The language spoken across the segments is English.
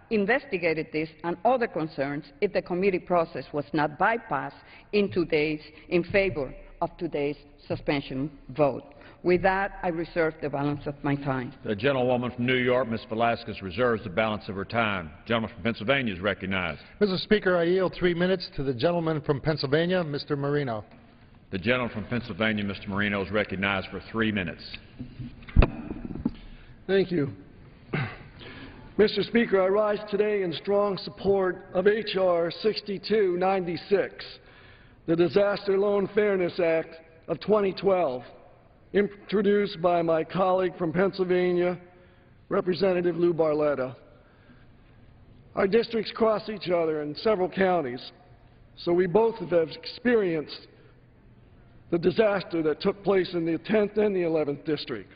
investigated this and other concerns if the committee process was not bypassed in favor of today's suspension vote. With that, I reserve the balance of my time. The gentlewoman from New York, Ms. Velasquez, reserves the balance of her time. The gentleman from Pennsylvania is recognized. Mr. Speaker, I yield 3 minutes to the gentleman from Pennsylvania, Mr. Marino. The gentleman from Pennsylvania, Mr. Marino, is recognized for 3 minutes. Thank you. Mr. Speaker, I rise today in strong support of H.R. 6296, the Disaster Loan Fairness Act of 2012, introduced by my colleague from Pennsylvania, Representative Lou Barletta. Our districts cross each other in several counties, so we both have experienced the disaster that took place in the 10th and the 11th District.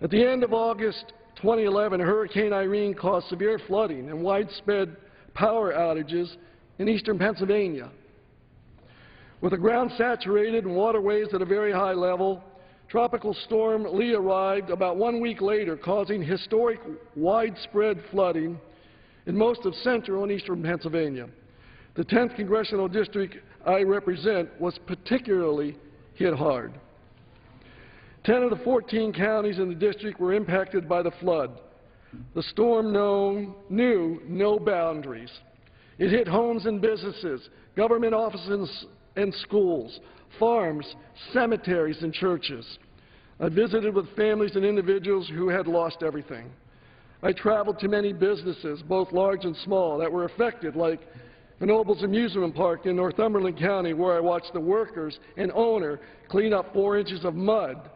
At the end of August 2011, Hurricane Irene caused severe flooding and widespread power outages in eastern Pennsylvania. With the ground saturated and waterways at a very high level, Tropical Storm Lee arrived about 1 week later, causing historic widespread flooding in most of central and eastern Pennsylvania. The 10th Congressional District I represent was particularly hit hard. 10 of the 14 counties in the district were impacted by the flood. The storm knew no boundaries. It hit homes and businesses, government offices and schools, farms, cemeteries, and churches. I visited with families and individuals who had lost everything. I traveled to many businesses, both large and small, that were affected, like Knoebels Amusement Park in Northumberland County, where I watched the workers and owner clean up 4 inches of mud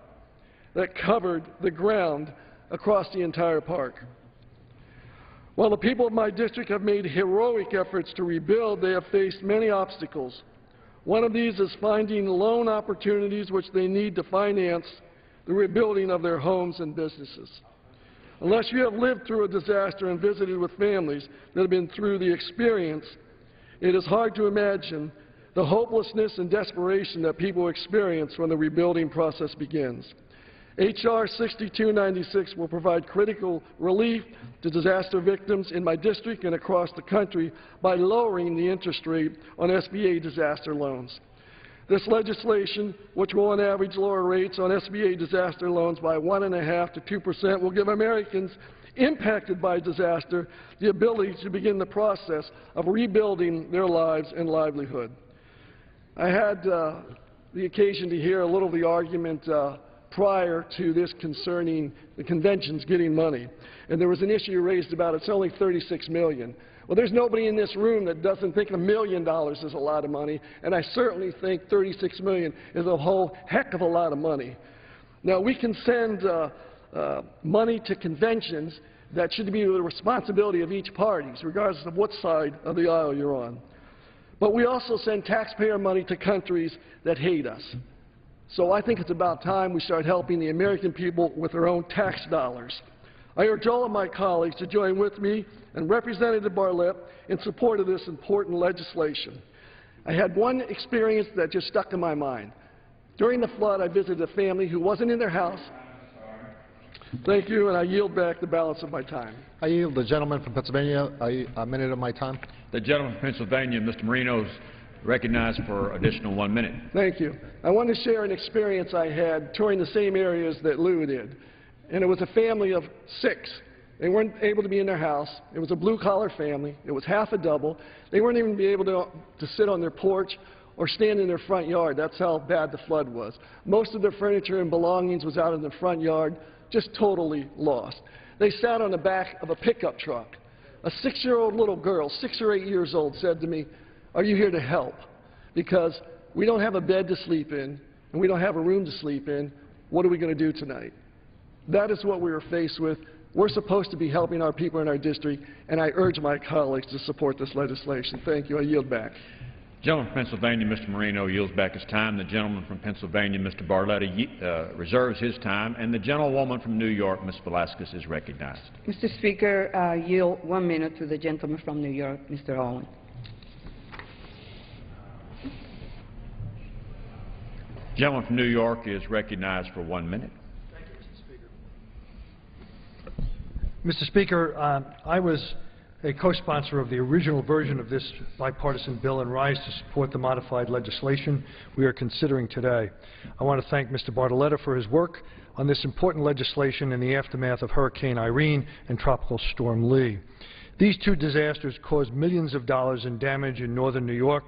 that covered the ground across the entire park. While the people of my district have made heroic efforts to rebuild, they have faced many obstacles. One of these is finding loan opportunities which they need to finance the rebuilding of their homes and businesses. Unless you have lived through a disaster and visited with families that have been through the experience, it is hard to imagine the hopelessness and desperation that people experience when the rebuilding process begins. H.R. 6296 will provide critical relief to disaster victims in my district and across the country by lowering the interest rate on SBA disaster loans. This legislation, which will on average lower rates on SBA disaster loans by 1.5% to 2%, will give Americans impacted by disaster the ability to begin the process of rebuilding their lives and livelihood. I had the occasion to hear a little of the argument prior to this concerning the conventions getting money. And there was an issue raised about it's only $36 million. Well, there's nobody in this room that doesn't think $1 million is a lot of money, and I certainly think $36 million is a whole heck of a lot of money. Now, we can send money to conventions that should be the responsibility of each party, regardless of what side of the aisle you're on. But we also send taxpayer money to countries that hate us. So I think it's about time we start helping the American people with their own tax dollars. I urge all of my colleagues to join with me and Representative Barletta in support of this important legislation. I had one experience that just stuck in my mind. During the flood, I visited a family who wasn't in their house. Thank you, and I yield back the balance of my time. I yield the gentleman from Pennsylvania a minute of my time. The gentleman from Pennsylvania, Mr. Marino, is recognized for additional 1 minute. Thank you. I want to share an experience I had touring the same areas that Lou did. And it was a family of 6. They weren't able to be in their house. It was a blue-collar family. It was half a double. They weren't even able to sit on their porch or stand in their front yard. That's how bad the flood was. Most of their furniture and belongings was out in the front yard, just totally lost. They sat on the back of a pickup truck. A 6-year-old little girl, 6 or 8 years old, said to me, "Are you here to help? Because we don't have a bed to sleep in, and we don't have a room to sleep in. What are we going to do tonight?" That is what we were faced with. We're supposed to be helping our people in our district, and I urge my colleagues to support this legislation. Thank you. I yield back. The gentleman from Pennsylvania, Mr. Marino, yields back his time. The gentleman from Pennsylvania, Mr. Barletta, reserves his time. And the gentlewoman from New York, Ms. Velasquez, is recognized. Mr. Speaker, I yield 1 minute to the gentleman from New York, Mr. Owen. The gentleman from New York is recognized for 1 minute. Thank you, Mr. Speaker. Mr. Speaker, I was a co-sponsor of the original version of this bipartisan bill and rise to support the modified legislation we are considering today. I want to thank Mr. Bartoletta for his work on this important legislation in the aftermath of Hurricane Irene and Tropical Storm Lee. These two disasters caused millions of dollars in damage in northern New York.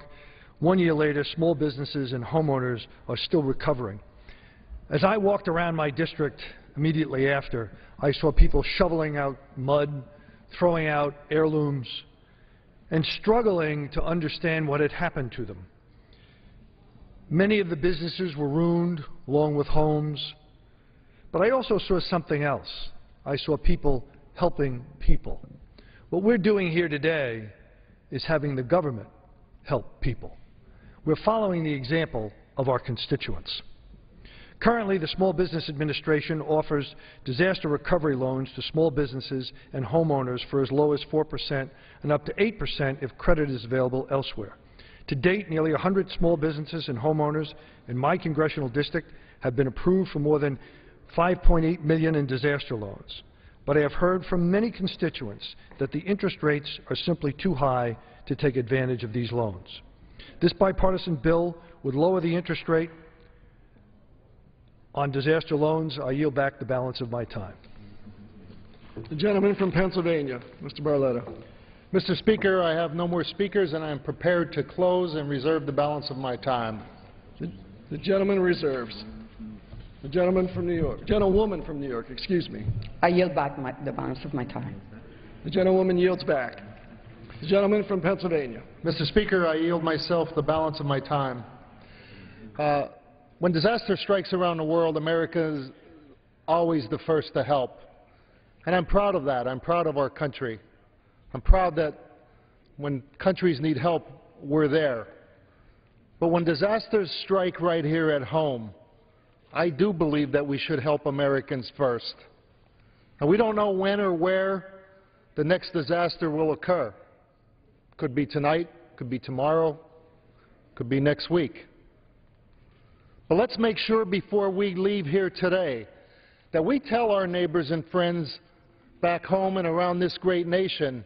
1 year later, small businesses and homeowners are still recovering. As I walked around my district immediately after, I saw people shoveling out mud, throwing out heirlooms, and struggling to understand what had happened to them. Many of the businesses were ruined, along with homes. But I also saw something else. I saw people helping people. What we're doing here today is having the government help people. We're following the example of our constituents. Currently, the Small Business Administration offers disaster recovery loans to small businesses and homeowners for as low as 4% and up to 8% if credit is available elsewhere. To date, nearly 100 small businesses and homeowners in my congressional district have been approved for more than $5.8 million in disaster loans. But I have heard from many constituents that the interest rates are simply too high to take advantage of these loans. This bipartisan bill would lower the interest rate on disaster loans. I yield back the balance of my time. The gentleman from Pennsylvania, Mr. Barletta. Mr. Speaker, I have no more speakers, and I am prepared to close and reserve the balance of my time. The gentleman reserves. The gentleman from New York, gentlewoman from New York, excuse me. I yield back the balance of my time. The gentlewoman yields back. The gentleman from Pennsylvania. Mr. Speaker, I yield myself the balance of my time. When disaster strikes around the world, America is always the first to help. And I'm proud of that. I'm proud of our country. I'm proud that when countries need help, we're there. But when disasters strike right here at home, I do believe that we should help Americans first. Now, we don't know when or where the next disaster will occur. Could be tonight, could be tomorrow, could be next week. But let's make sure before we leave here today that we tell our neighbors and friends back home and around this great nation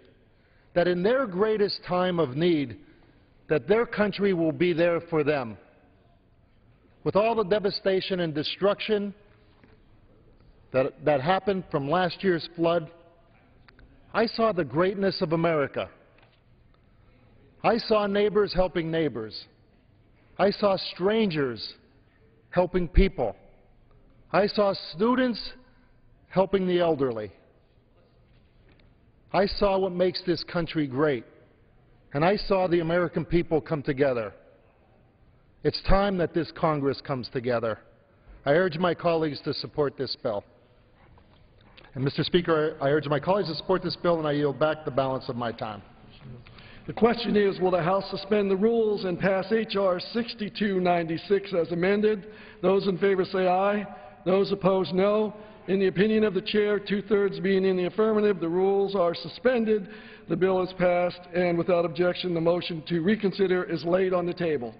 that in their greatest time of need, that their country will be there for them. With all the devastation and destruction that happened from last year's flood, I saw the greatness of America. I saw neighbors helping neighbors. I saw strangers helping people. I saw students helping the elderly. I saw what makes this country great, and I saw the American people come together. It's time that this Congress comes together. I urge my colleagues to support this bill. And, Mr. Speaker, I urge my colleagues to support this bill, and I yield back the balance of my time. The question is, will the House suspend the rules and pass H.R. 6296 as amended? Those in favor say aye. Those opposed, no. In the opinion of the Chair, two-thirds being in the affirmative, the rules are suspended. The bill is passed, and without objection, the motion to reconsider is laid on the table.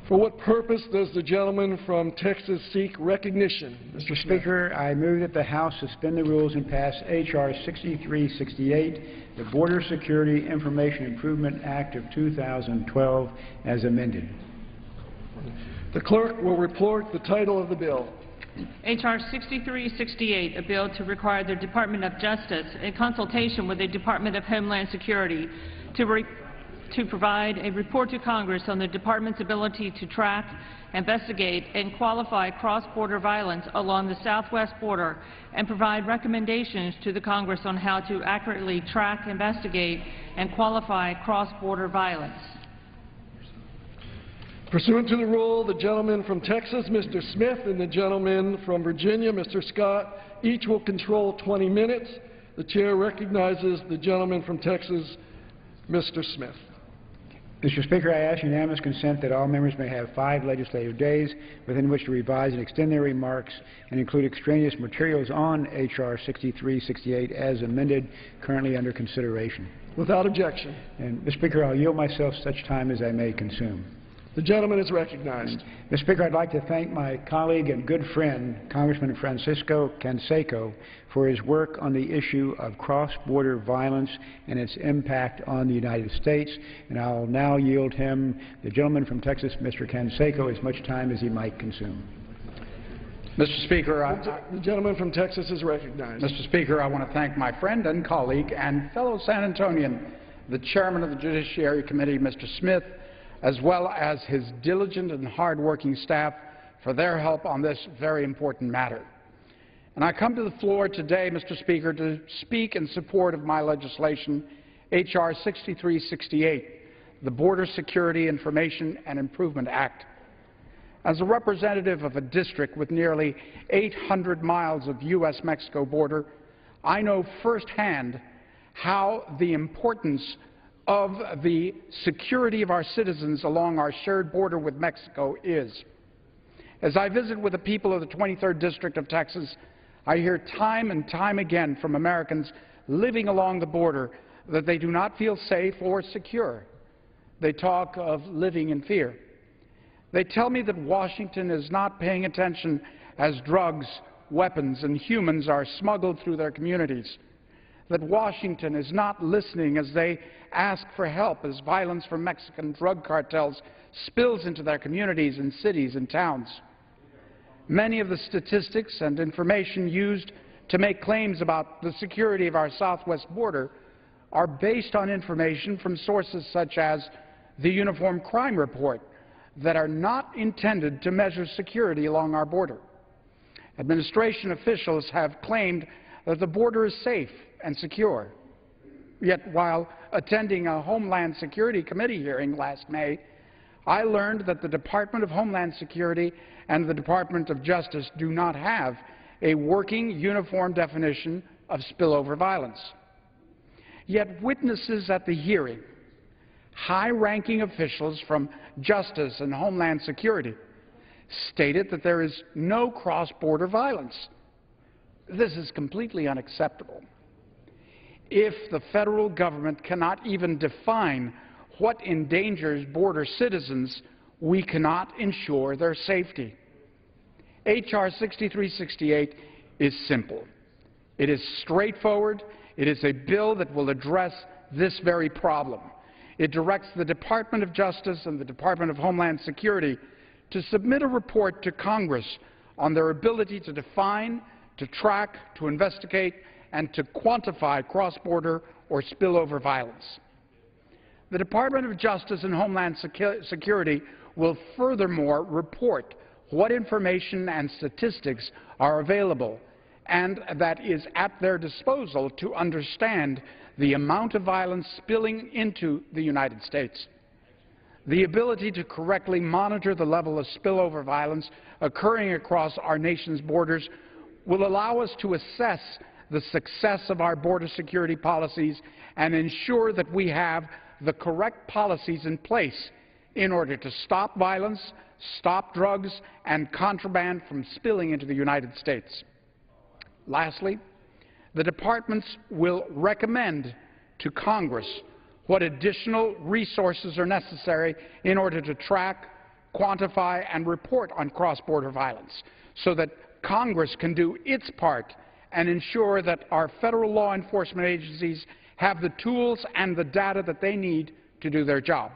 For what purpose does the gentleman from Texas seek recognition? Mr. Speaker, I move that the House suspend the rules and pass H.R. 6368, the Border Security Information Improvement Act of 2012, as amended. The clerk will report the title of the bill. H.R. 6368, a bill to require the Department of Justice, in consultation with the Department of Homeland Security, to provide a report to Congress on the Department's ability to track, investigate, and qualify cross-border violence along the southwest border, and provide recommendations to the Congress on how to accurately track, investigate, and qualify cross-border violence. Pursuant to the rule, the gentleman from Texas, Mr. Smith, and the gentleman from Virginia, Mr. Scott, each will control 20 minutes. The chair recognizes the gentleman from Texas, Mr. Smith. Mr. Speaker, I ask unanimous consent that all members may have 5 legislative days within which to revise and extend their remarks and include extraneous materials on H.R. 6368 as amended, currently under consideration. Without objection. And, Mr. Speaker, I'll yield myself such time as I may consume. The gentleman is recognized. Mr. Speaker, I'd like to thank my colleague and good friend, Congressman Francisco Canseco, for his work on the issue of cross-border violence and its impact on the United States. And I'll now yield him, the gentleman from Texas, Mr. Canseco, as much time as he might consume. Mr. Speaker, The gentleman from Texas is recognized. Mr. Speaker, I want to thank my friend and colleague and fellow San Antonian, the chairman of the Judiciary Committee, Mr. Smith, as well as his diligent and hard-working staff for their help on this very important matter. And I come to the floor today, Mr. Speaker, to speak in support of my legislation, H.R. 6368, the Border Security Information and Improvement Act. As a representative of a district with nearly 800 miles of U.S.-Mexico border, I know firsthand how the importance of the security of our citizens along our shared border with Mexico is. As I visit with the people of the 23rd District of Texas, I hear time and time again from Americans living along the border that they do not feel safe or secure. They talk of living in fear. They tell me that Washington is not paying attention as drugs, weapons, and humans are smuggled through their communities, that Washington is not listening as they ask for help as violence from Mexican drug cartels spills into their communities and cities and towns. Many of the statistics and information used to make claims about the security of our southwest border are based on information from sources such as the Uniform Crime Report that are not intended to measure security along our border. Administration officials have claimed that the border is safe and secure. Yet while attending a Homeland Security Committee hearing last May, I learned that the Department of Homeland Security and the Department of Justice do not have a working uniform definition of spillover violence. Yet witnesses at the hearing, high-ranking officials from Justice and Homeland Security, stated that there is no cross-border violence. This is completely unacceptable. If the federal government cannot even define what endangers border citizens, we cannot ensure their safety. H.R. 6368 is simple. It is straightforward. It is a bill that will address this very problem. It directs the Department of Justice and the Department of Homeland Security to submit a report to Congress on their ability to define, to track, to investigate, and to quantify cross-border or spillover violence. The Department of Justice and Homeland Security will furthermore report what information and statistics are available and that is at their disposal to understand the amount of violence spilling into the United States. The ability to correctly monitor the level of spillover violence occurring across our nation's borders will allow us to assess the success of our border security policies and ensure that we have the correct policies in place in order to stop violence, stop drugs, and contraband from spilling into the United States. Lastly, the departments will recommend to Congress what additional resources are necessary in order to track, quantify, and report on cross-border violence so that Congress can do its part and ensure that our federal law enforcement agencies have the tools and the data that they need to do their job.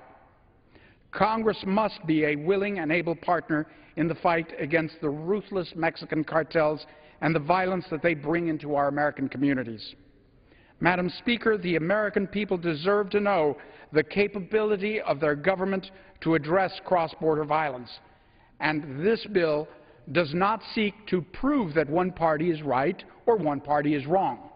Congress must be a willing and able partner in the fight against the ruthless Mexican cartels and the violence that they bring into our American communities. Madam Speaker, the American people deserve to know the capability of their government to address cross-border violence, and this bill does not seek to prove that one party is right or one party is wrong.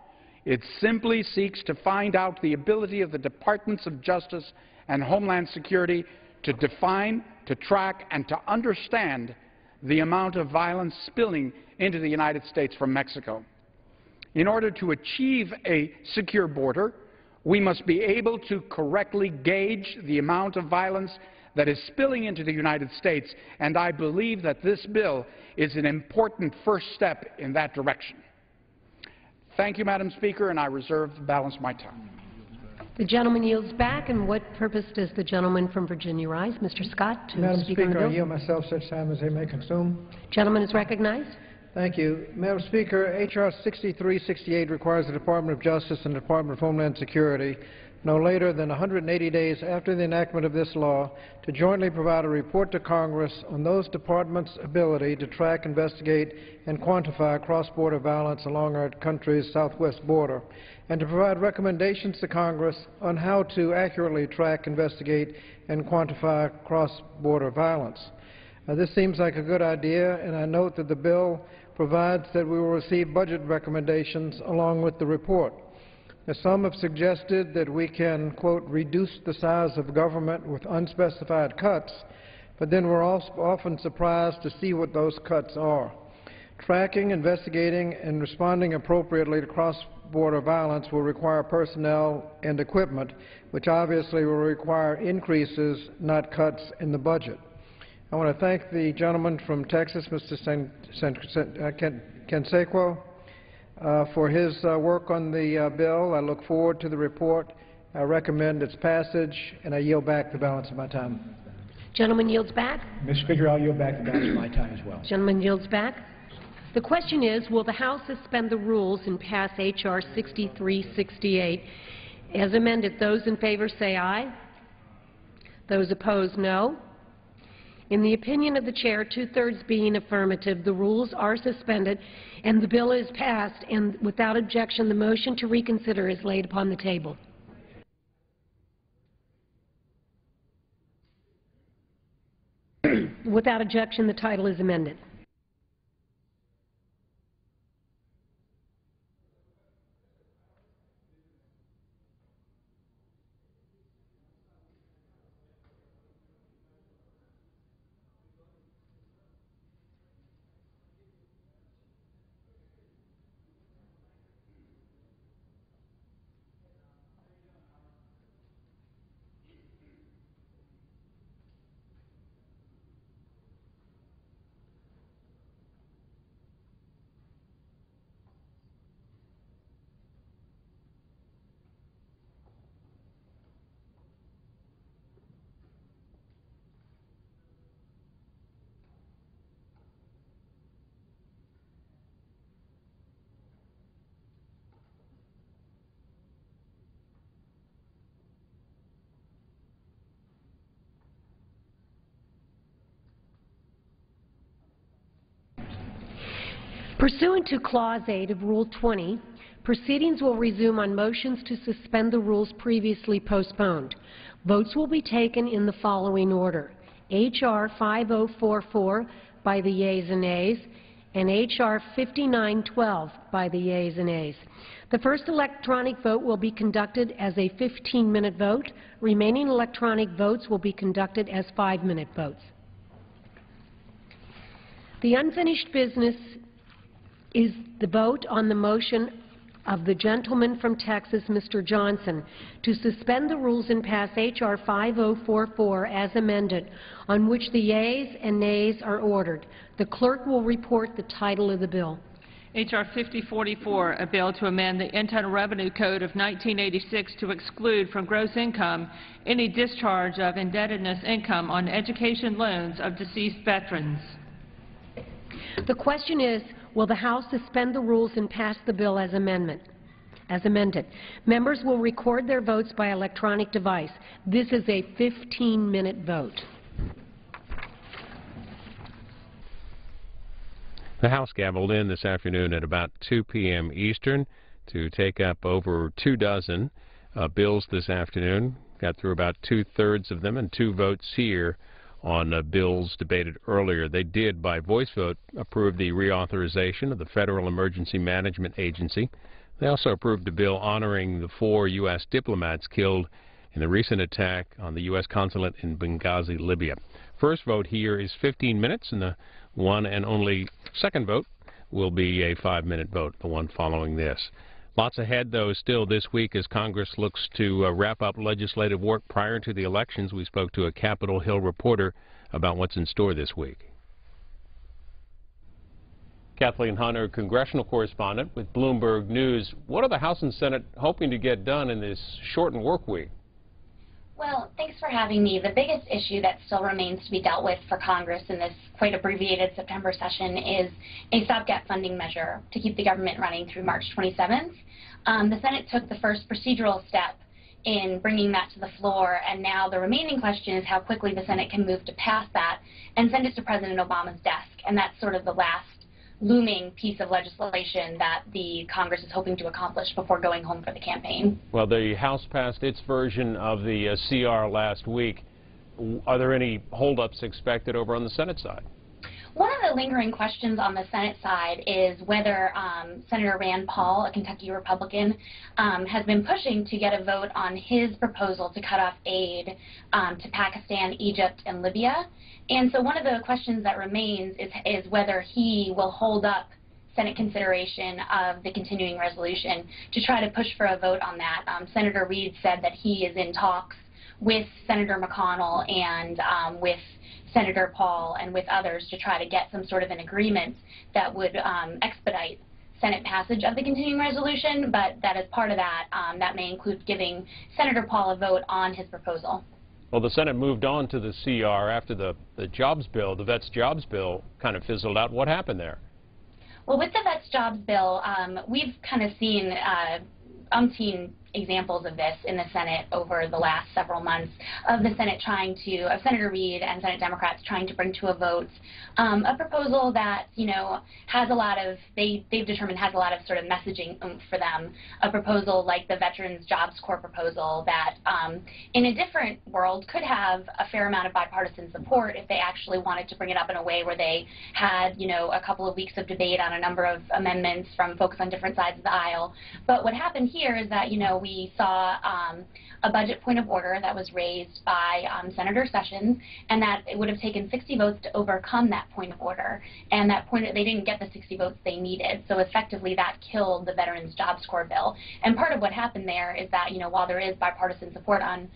It simply seeks to find out the ability of the Departments of Justice and Homeland Security to define, to track and to understand the amount of violence spilling into the United States from Mexico. In order to achieve a secure border, we must be able to correctly gauge the amount of violence that is spilling into the United States, and I believe that this bill is an important first step in that direction. Thank you, Madam Speaker, and I reserve the balance of my time. The gentleman yields back. And what purpose does the gentleman from Virginia rise? Mr. Scott, to Madam speak on the Speaker, I bill. yield myself such time as they may consume. Gentleman is recognized. Thank you. Madam Speaker, H.R. 6368 requires the Department of Justice and the Department of Homeland Security no later than 180 days after the enactment of this law to jointly provide a report to Congress on those departments' ability to track, investigate, and quantify cross-border violence along our country's southwest border, and to provide recommendations to Congress on how to accurately track, investigate, and quantify cross-border violence. This seems like a good idea, and I note that the bill provides that we will receive budget recommendations along with the report. Now, some have suggested that we can, quote, reduce the size of government with unspecified cuts, but then we're also often surprised to see what those cuts are. Tracking, investigating, and responding appropriately to cross-border violence will require personnel and equipment, which obviously will require increases, not cuts, in the budget. I want to thank the gentleman from Texas, Mr. Canseco, for his work on the bill. I look forward to the report. I recommend its passage, and I yield back the balance of my time. Gentleman yields back. Mr. Speaker, I'll yield back the balance of my time as well. Gentleman yields back. The question is, will the House suspend the rules and pass H.R. 6368 as amended? Those in favor say aye. Those opposed, no. In the opinion of the Chair, two-thirds being affirmative, the rules are suspended and the bill is passed, and without objection, the motion to reconsider is laid upon the table. Without objection, the title is amended. Pursuant to Clause 8 of Rule 20, proceedings will resume on motions to suspend the rules previously postponed. Votes will be taken in the following order: H.R. 5044 by the yeas and nays, and H.R. 5912 by the yeas and nays. The first electronic vote will be conducted as a 15-minute vote. Remaining electronic votes will be conducted as 5-minute votes. The unfinished business is the vote on the motion of the gentleman from Texas, Mr. Johnson, to suspend the rules and pass H.R. 5044 as amended, on which the yeas and nays are ordered. The clerk will report the title of the bill. H.R. 5044, a bill to amend the Internal Revenue Code of 1986 to exclude from gross income any discharge of indebtedness income on education loans of deceased veterans. The question is, will the House suspend the rules and pass the bill as amended? Members will record their votes by electronic device. This is a 15-minute vote. The House gavelled in this afternoon at about 2 p.m. Eastern to take up over 2 dozen bills this afternoon. Got through about two-thirds of them and 2 votes here on bills debated earlier. They did, by voice vote, approve the reauthorization of the Federal Emergency Management Agency. They also approved a bill honoring the 4 U.S. diplomats killed in the recent attack on the U.S. consulate in Benghazi, Libya. first vote here is 15 minutes, and the one and only second vote will be a 5-minute vote, the one following this. Lots ahead, though, still this week as Congress looks to wrap up legislative work prior to the elections. We spoke to a Capitol Hill reporter about what's in store this week. Kathleen Hunter, congressional correspondent with Bloomberg News. What are the House and Senate hoping to get done in this shortened work week? Well, thanks for having me. The biggest issue that still remains to be dealt with for Congress in this quite abbreviated September session is a stopgap funding measure to keep the government running through March 27th. The Senate took the first procedural step in bringing that to the floor, and now the remaining question is how quickly the Senate can move to pass that and send it to President Obama's desk. And that's sort of the last looming piece of legislation that the Congress is hoping to accomplish before going home for the campaign. Well, the House passed its version of the CR last week. Are there any holdups expected over on the Senate side? One of the lingering questions on the Senate side is whether Senator Rand Paul, a Kentucky Republican, has been pushing to get a vote on his proposal to cut off aid to Pakistan, Egypt, and Libya. And so one of the questions that remains is whether he will hold up Senate consideration of the continuing resolution to try to push for a vote on that. Senator Reid said that he is in talks with Senator McConnell and with Senator Paul and with others to try to get some sort of an agreement that would expedite Senate passage of the continuing resolution, but that as part of that, that may include giving Senator Paul a vote on his proposal. Well, the Senate moved on to the CR after the jobs bill, the Vets Jobs Bill, kind of fizzled out. What happened there? Well, with the Vets Jobs Bill, we've kind of seen umpteen examples of this in the Senate over the last several months of the Senate trying to, of Senator Reid and Senate Democrats trying to bring to a vote a proposal that, you know, has a lot of, they've determined has a lot of sort of messaging oomph for them. A proposal like the Veterans Jobs Corps proposal that in a different world could have a fair amount of bipartisan support if they actually wanted to bring it up in a way where they had, you know, a couple of weeks of debate on a number of amendments from folks on different sides of the aisle. But what happened here is that, you know, we saw a budget point of order that was raised by Senator Sessions, and that it would have taken 60 votes to overcome that point of order. And that point, they didn't get the 60 votes they needed. So effectively, that killed the Veterans Jobs Corps bill. And part of what happened there is that, you know, while there is bipartisan support on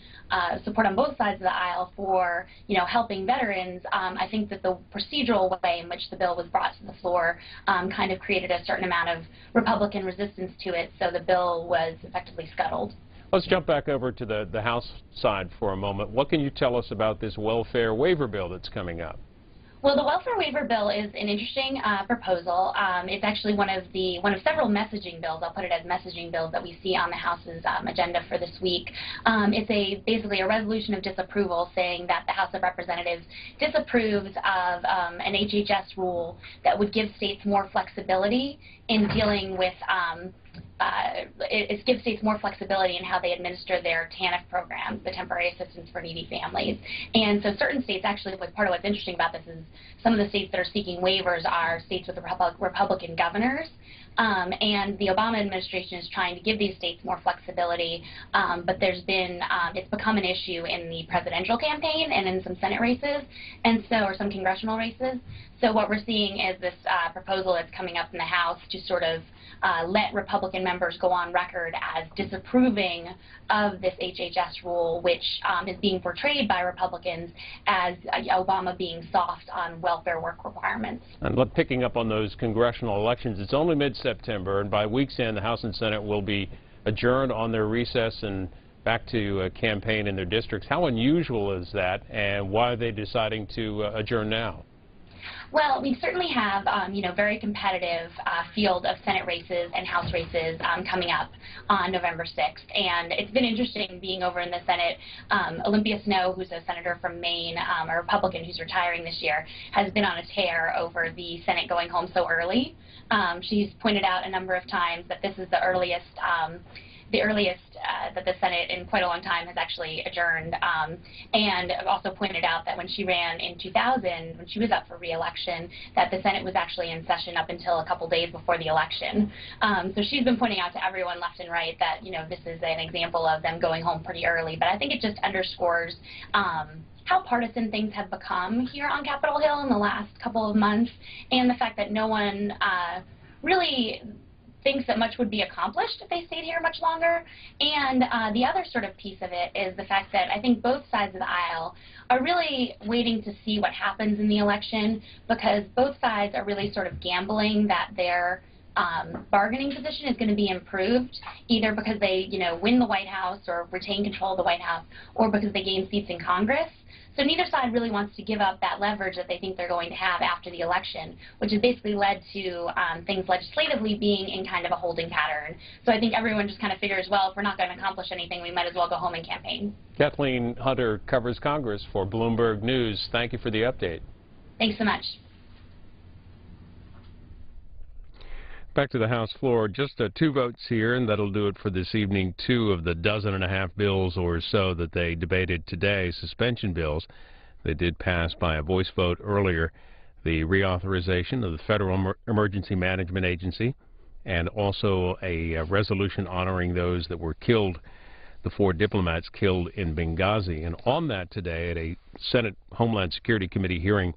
both sides of the aisle for, you know, helping veterans, I think that the procedural way in which the bill was brought to the floor kind of created a certain amount of Republican resistance to it. So the bill was effectively scuttled. Let's jump back over to the House side for a moment. What can you tell us about this welfare waiver bill that's coming up? Well, the welfare waiver bill is an interesting proposal. It's actually one of several messaging bills. I'll put it as messaging bills that we see on the House's agenda for this week. It's basically a resolution of disapproval saying that the House of Representatives disapproves of an HHS rule that would give states more flexibility in dealing with it gives states more flexibility in how they administer their TANF programs, the Temporary Assistance for Needy Families. And so certain states, actually, part of what's interesting about this is some of the states that are seeking waivers are states with Republican governors. And the Obama administration is trying to give these states more flexibility, but there's been, it's become an issue in the presidential campaign and in some Senate races, and so, or some congressional races. So what we're seeing is this proposal that's coming up in the House to sort of let Republican members go on record as disapproving of this HHS rule, which is being portrayed by Republicans as Obama being soft on welfare work requirements. And picking up on those congressional elections, it's only mid-September, and by week's end, the House and Senate will be adjourned on their recess and back to campaign in their districts. How unusual is that, and why are they deciding to adjourn now? Well, we certainly have, you know, very competitive field of Senate races and House races coming up on November 6th. And it's been interesting being over in the Senate. Olympia Snowe, who's a senator from Maine, a Republican who's retiring this year, has been on a tear over the Senate going home so early. She's pointed out a number of times that this is the earliest that the Senate in quite a long time has actually adjourned, and also pointed out that when she ran in 2000, when she was up for re-election, that the Senate was actually in session up until a couple days before the election. So she's been pointing out to everyone left and right that, you know, this is an example of them going home pretty early. But I think it just underscores how partisan things have become here on Capitol Hill in the last couple of months, and the fact that no one really thinks that much would be accomplished if they stayed here much longer. And the other sort of piece of it is the fact that I think both sides of the aisle are really waiting to see what happens in the election, because both sides are really sort of gambling that their bargaining position is going to be improved, either because they, you know, win the White House or retain control of the White House, or because they gain seats in Congress. So neither side really wants to give up that leverage that they think they're going to have after the election, which has basically led to things legislatively being in kind of a holding pattern. So I think everyone just kind of figures, well, if we're not going to accomplish anything, we might as well go home and campaign. Kathleen Hunter covers Congress for Bloomberg News. Thank you for the update. Thanks so much. Back to the House floor, just 2 votes here, and that'll do it for this evening. 2 of the 12.5 bills or so that they debated today, suspension bills. They did pass by a voice vote earlier. The reauthorization of the Federal Emergency Management Agency, and also a resolution honoring those that were killed, the 4 diplomats killed in Benghazi. And on that today, at a Senate Homeland Security Committee hearing,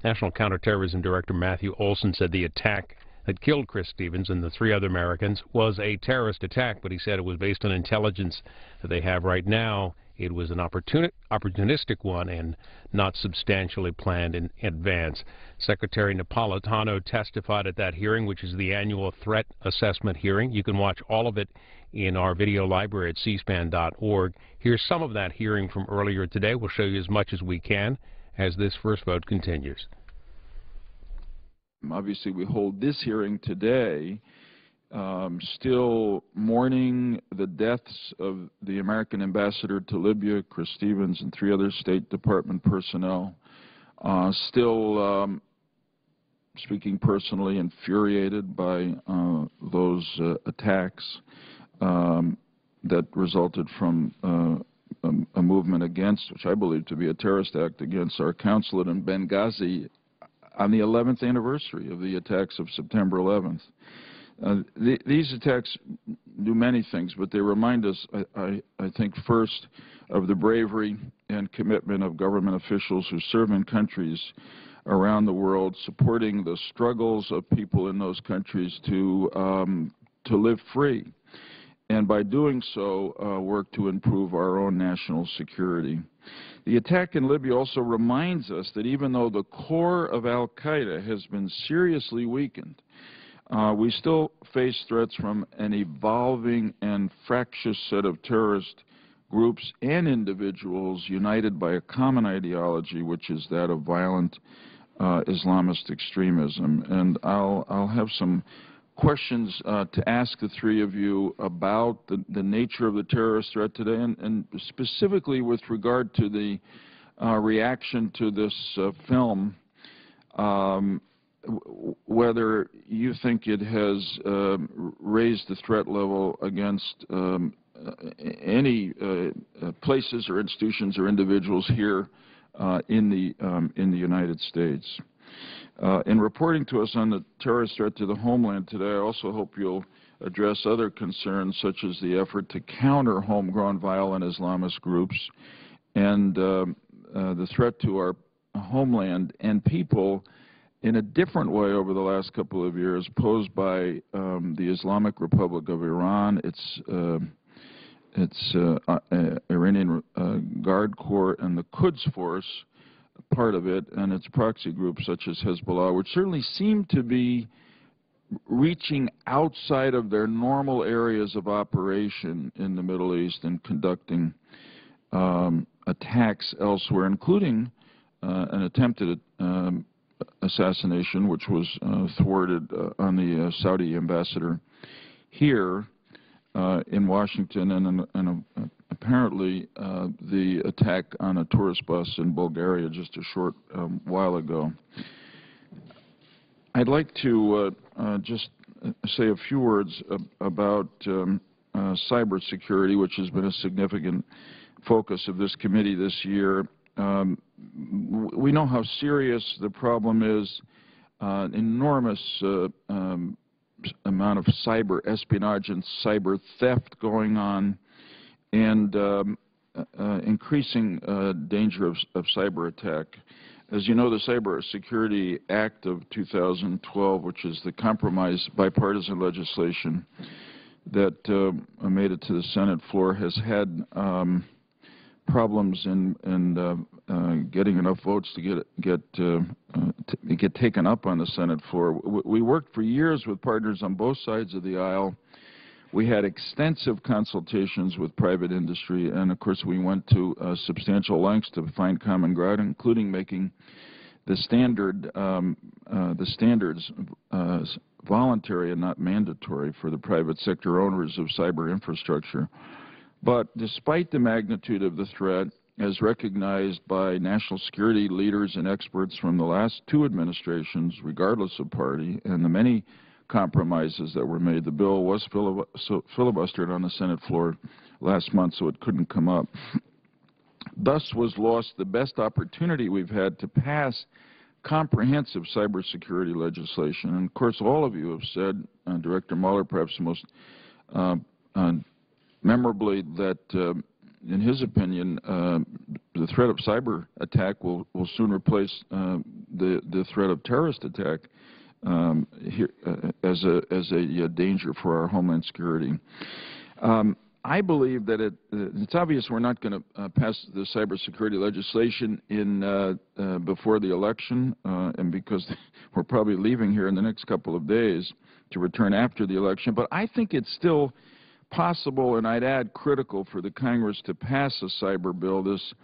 National Counterterrorism Director Matthew Olsen said the attack that killed Chris Stevens and the 3 other Americans was a terrorist attack, but he said it was based on intelligence that they have right now. It was an opportunistic one and not substantially planned in advance. Secretary Napolitano testified at that hearing, which is the annual threat assessment hearing. You can watch all of it in our video library at cspan.org. Here's some of that hearing from earlier today. We'll show you as much as we can as this first vote continues. Obviously, we hold this hearing today, still mourning the deaths of the American ambassador to Libya, Chris Stevens, and 3 other State Department personnel. Still, speaking personally, infuriated by those attacks that resulted from a movement against, which I believe to be a terrorist act against our consulate in Benghazi on the 11th anniversary of the attacks of September 11th. These attacks do many things, but they remind us, I think, first of the bravery and commitment of government officials who serve in countries around the world, supporting the struggles of people in those countries to live free, and by doing so, work to improve our own national security. The attack in Libya also reminds us that even though the core of al-Qaeda has been seriously weakened, we still face threats from an evolving and fractious set of terrorist groups and individuals united by a common ideology, which is that of violent Islamist extremism. And I'll have some questions to ask the 3 of you about the nature of the terrorist threat today, and specifically with regard to the reaction to this film, whether you think it has raised the threat level against any places or institutions or individuals here in the United States. In reporting to us on the terrorist threat to the homeland today, I also hope you'll address other concerns such as the effort to counter homegrown violent Islamist groups and the threat to our homeland and people in a different way over the last couple of years posed by the Islamic Republic of Iran, its Iranian Guard Corps, and the Quds Force, part of it, and its proxy groups such as Hezbollah, which certainly seem to be reaching outside of their normal areas of operation in the Middle East and conducting attacks elsewhere, including an attempted assassination, which was thwarted on the Saudi ambassador here in Washington, and apparently the attack on a tourist bus in Bulgaria just a short while ago. I'd like to just say a few words about cybersecurity, which has been a significant focus of this committee this year. We know how serious the problem is, an enormous amount of cyber espionage and cyber theft going on, and increasing danger of cyber attack. As you know, the Cybersecurity Act of 2012, which is the compromise bipartisan legislation that made it to the Senate floor, has had problems in getting enough votes to get taken up on the Senate floor. We worked for years with partners on both sides of the aisle. We had extensive consultations with private industry, and of course we went to substantial lengths to find common ground, including making the standards voluntary and not mandatory for the private sector owners of cyber infrastructure. But despite the magnitude of the threat, as recognized by national security leaders and experts from the last two administrations, regardless of party, and the many compromises that were made, the bill was filibustered on the Senate floor last month, so it couldn't come up. Thus was lost the best opportunity we've had to pass comprehensive cybersecurity legislation. And of course, all of you have said, Director Mueller perhaps most memorably, that in his opinion, the threat of cyber attack will soon replace the threat of terrorist attack here, as a danger for our homeland security. I believe that it's obvious we're not going to pass the cybersecurity legislation before the election, and because we're probably leaving here in the next couple of days to return after the election. But I think it's still possible, and I'd add critical, for the Congress to pass a cyber bill this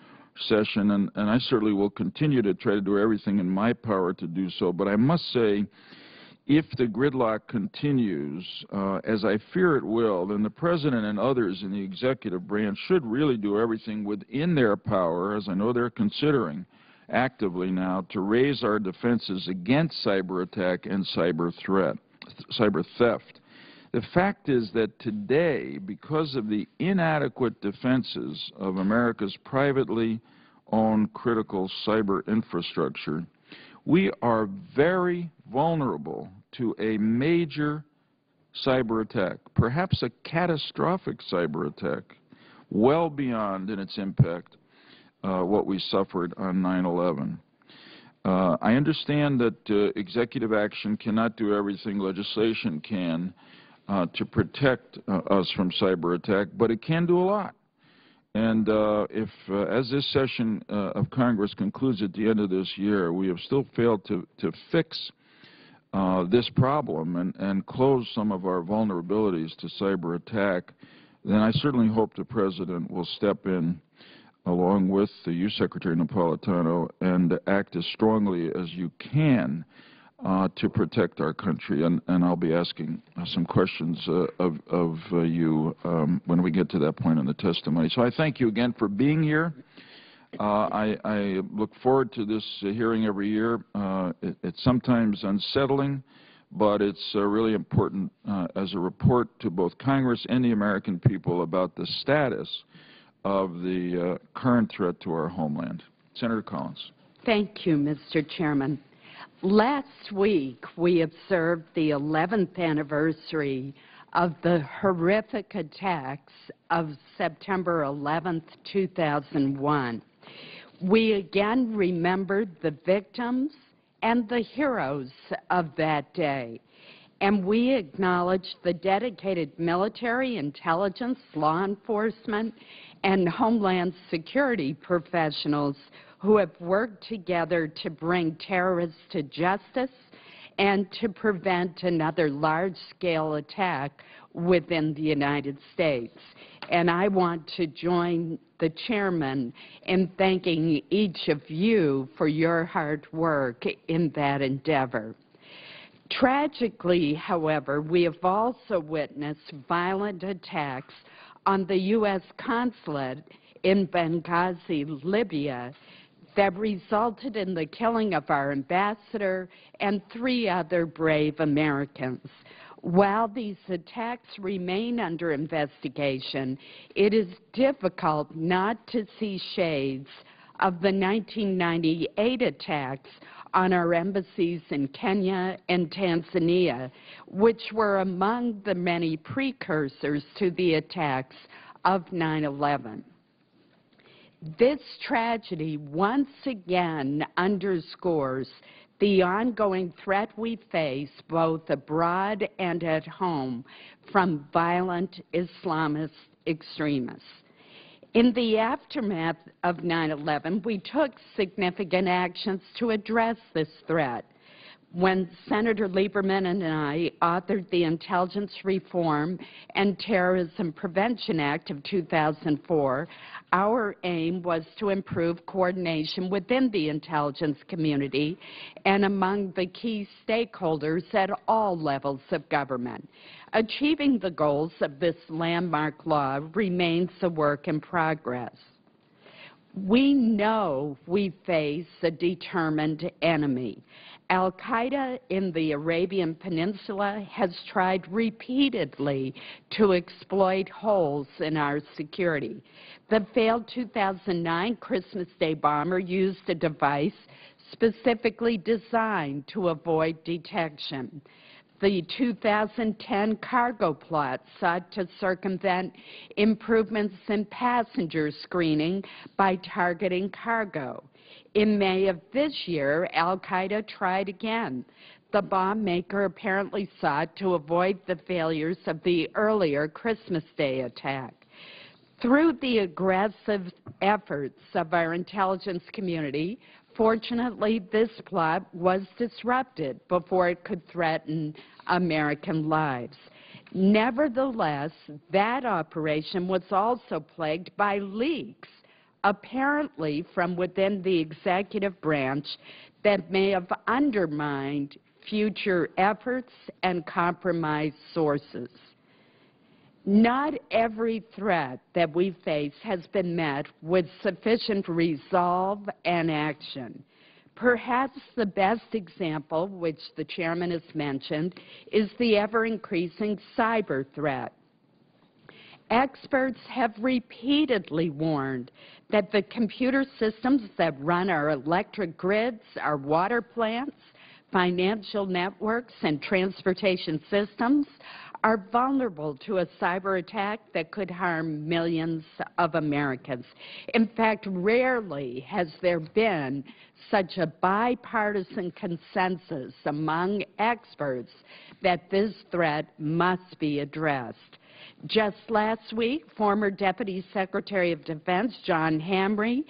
session, and I certainly will continue to try to do everything in my power to do so. But I must say, if the gridlock continues, as I fear it will, then the President and others in the executive branch should really do everything within their power, as I know they're considering actively now, to raise our defenses against cyber attack and cyber theft. The fact is that today, because of the inadequate defenses of America's privately owned critical cyber infrastructure, we are very vulnerable to a major cyber attack, perhaps a catastrophic cyber attack, well beyond in its impact what we suffered on 9/11. I understand that executive action cannot do everything legislation can to protect us from cyber attack, but it can do a lot. And if, as this session of Congress concludes at the end of this year, we have still failed to fix this problem and close some of our vulnerabilities to cyber attack, then I certainly hope the President will step in, along with you, Secretary Napolitano, and act as strongly as you can to protect our country. And I'll be asking some questions of you when we get to that point in the testimony. So I thank you again for being here. I look forward to this hearing every year. It's sometimes unsettling, but it's really important as a report to both Congress and the American people about the status of the current threat to our homeland. Senator Collins. Thank you, Mr. Chairman. Last week, we observed the 11th anniversary of the horrific attacks of September 11th, 2001. We again remembered the victims and the heroes of that day, and we acknowledged the dedicated military, intelligence, law enforcement, and homeland security professionals who have worked together to bring terrorists to justice and to prevent another large-scale attack within the United States. And I want to join the chairman in thanking each of you for your hard work in that endeavor. Tragically, however, we have also witnessed violent attacks on the U.S. consulate in Benghazi, Libya, that resulted in the killing of our ambassador and 3 other brave Americans. While these attacks remain under investigation, it is difficult not to see shades of the 1998 attacks on our embassies in Kenya and Tanzania, which were among the many precursors to the attacks of 9/11. This tragedy once again underscores the ongoing threat we face both abroad and at home from violent Islamist extremists. In the aftermath of 9/11, we took significant actions to address this threat. When Senator Lieberman and I authored the Intelligence Reform and Terrorism Prevention Act of 2004, our aim was to improve coordination within the intelligence community and among the key stakeholders at all levels of government. Achieving the goals of this landmark law remains a work in progress. We know we face a determined enemy. Al-Qaeda in the Arabian Peninsula has tried repeatedly to exploit holes in our security. The failed 2009 Christmas Day bomber used a device specifically designed to avoid detection. The 2010 cargo plot sought to circumvent improvements in passenger screening by targeting cargo. In May of this year, Al-Qaeda tried again. The bomb maker apparently sought to avoid the failures of the earlier Christmas Day attack. Through the aggressive efforts of our intelligence community, fortunately, this plot was disrupted before it could threaten American lives. Nevertheless, that operation was also plagued by leaks, apparently from within the executive branch, that may have undermined future efforts and compromised sources. Not every threat that we face has been met with sufficient resolve and action. Perhaps the best example, which the chairman has mentioned, is the ever-increasing cyber threat. Experts have repeatedly warned that the computer systems that run our electric grids, our water plants, financial networks, and transportation systems are vulnerable to a cyber attack that could harm millions of Americans. In fact, rarely has there been such a bipartisan consensus among experts that this threat must be addressed. Just last week, former Deputy Secretary of Defense John Hamre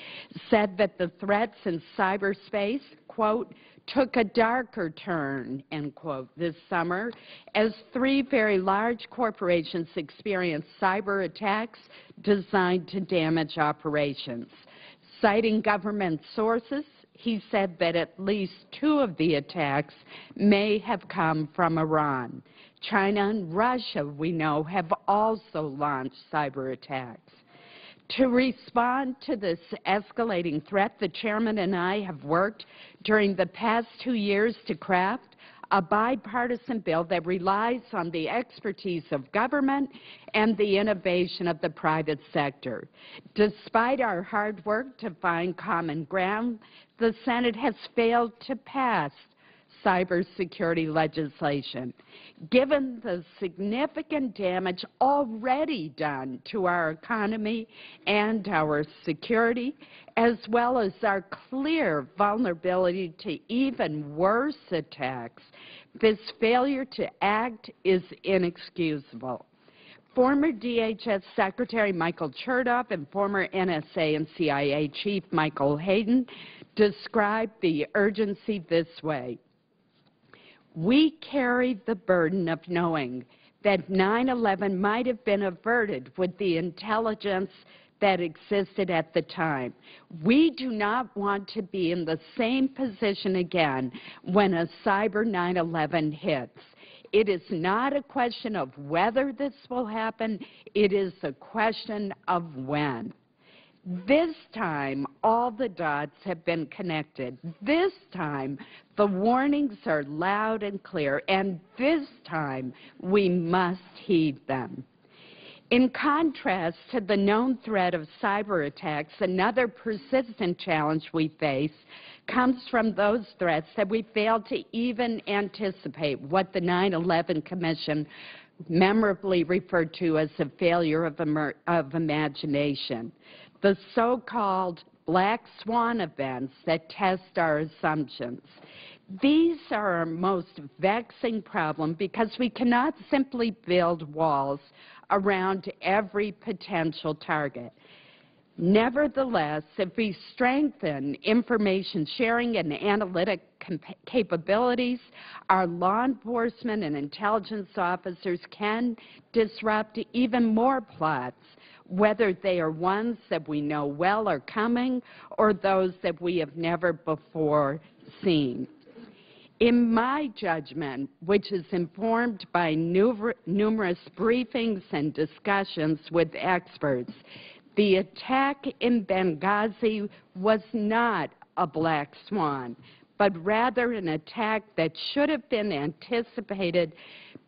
said that the threats in cyberspace, quote, took a darker turn, end quote, this summer as 3 very large corporations experienced cyber attacks designed to damage operations. Citing government sources, he said that at least 2 of the attacks may have come from Iran. China and Russia, we know, have also launched cyber attacks. To respond to this escalating threat, the chairman and I have worked during the past 2 years to craft a bipartisan bill that relies on the expertise of government and the innovation of the private sector. Despite our hard work to find common ground, the Senate has failed to pass cybersecurity legislation. Given the significant damage already done to our economy and our security, as well as our clear vulnerability to even worse attacks, this failure to act is inexcusable. Former DHS Secretary Michael Chertoff and former NSA and CIA Chief Michael Hayden described the urgency this way. We carried the burden of knowing that 9/11 might have been averted with the intelligence that existed at the time. We do not want to be in the same position again when a cyber 9/11 hits. It is not a question of whether this will happen, it is a question of when. This time, all the dots have been connected. This time, the warnings are loud and clear, and this time, we must heed them. In contrast to the known threat of cyber attacks, another persistent challenge we face comes from those threats that we failed to even anticipate, what the 9/11 Commission memorably referred to as a failure of imagination, the so-called black swan events that test our assumptions. These are our most vexing problem because we cannot simply build walls around every potential target. Nevertheless, if we strengthen information sharing and analytic capabilities, our law enforcement and intelligence officers can disrupt even more plots, whether they are ones that we know well are coming or those that we have never before seen. In my judgment, which is informed by numerous briefings and discussions with experts, the attack in Benghazi was not a black swan, but rather an attack that should have been anticipated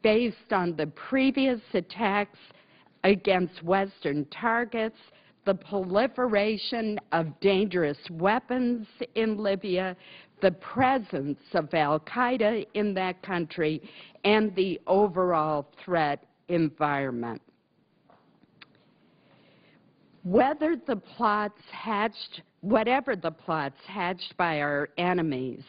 based on the previous attacks against Western targets, the proliferation of dangerous weapons in Libya, the presence of al-Qaeda in that country, and the overall threat environment. Whatever the plots hatched by our enemies,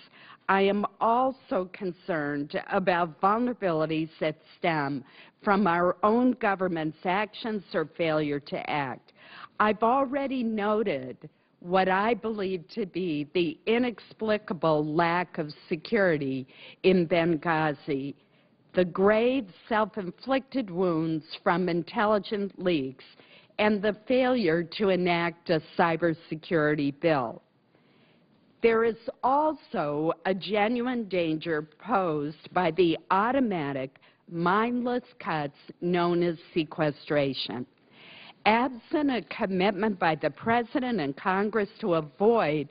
I am also concerned about vulnerabilities that stem from our own government's actions or failure to act. I've already noted what I believe to be the inexplicable lack of security in Benghazi, the grave self-inflicted wounds from intelligence leaks, and the failure to enact a cybersecurity bill. There is also a genuine danger posed by the automatic, mindless cuts known as sequestration. Absent a commitment by the President and Congress to avoid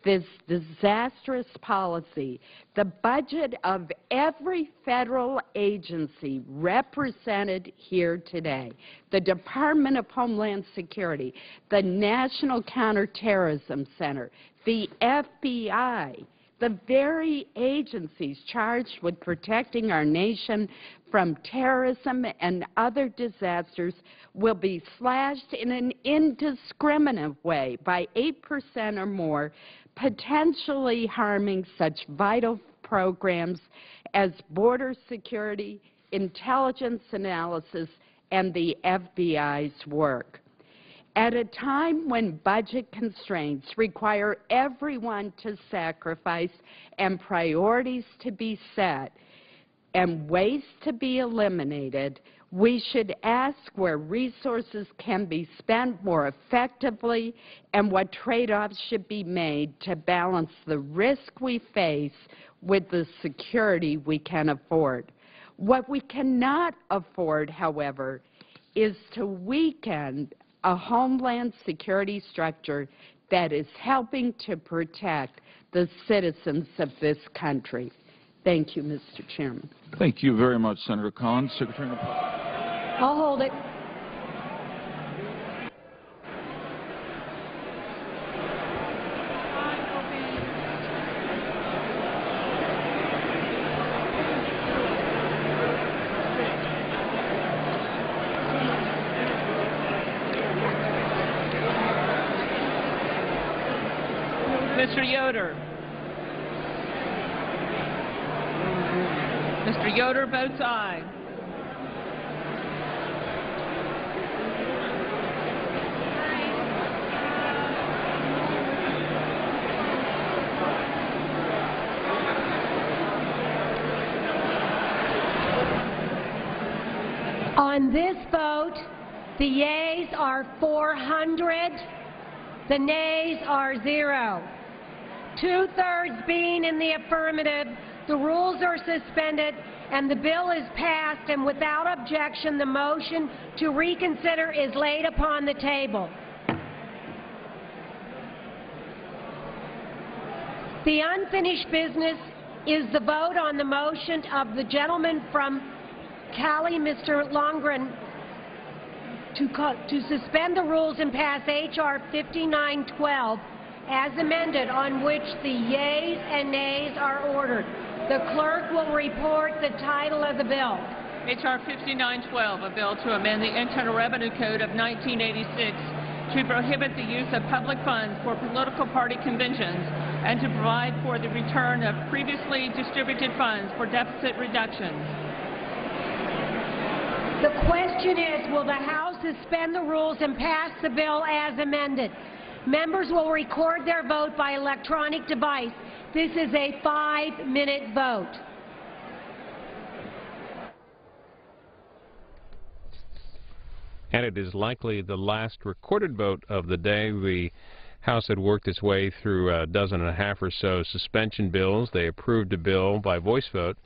this disastrous policy, the budget of every federal agency represented here today, the Department of Homeland Security, the National Counterterrorism Center, the FBI, the very agencies charged with protecting our nation from terrorism and other disasters will be slashed in an indiscriminate way by 8% or more, potentially harming such vital programs as border security, intelligence analysis, and the FBI's work. At a time when budget constraints require everyone to sacrifice and priorities to be set and waste to be eliminated, we should ask where resources can be spent more effectively and what trade-offs should be made to balance the risk we face with the security we can afford. What we cannot afford, however, is to weaken a homeland security structure that is helping to protect the citizens of this country. Thank you, Mr. Chairman. Thank you very much, Senator Collins. Secretary of I'll hold it. Mr. Yoder. Mr. Yoder votes aye. On this vote, the yeas are 400, the nays are 0. Two-thirds being in the affirmative, the rules are suspended and the bill is passed, and without objection, the motion to reconsider is laid upon the table. The unfinished business is the vote on the motion of the gentleman from Cali, Mr. Longren, to suspend the rules and pass H.R. 5912 as amended, on which the yeas and nays are ordered. The clerk will report the title of the bill. H.R. 5912, a bill to amend the Internal Revenue Code of 1986 to prohibit the use of public funds for political party conventions and to provide for the return of previously distributed funds for deficit reductions. The question is, will the House suspend the rules and pass the bill as amended? Members will record their vote by electronic device. This is a 5-minute vote. And it is likely the last recorded vote of the day. The House had worked its way through a dozen and a half or so suspension bills. They approved a bill by voice vote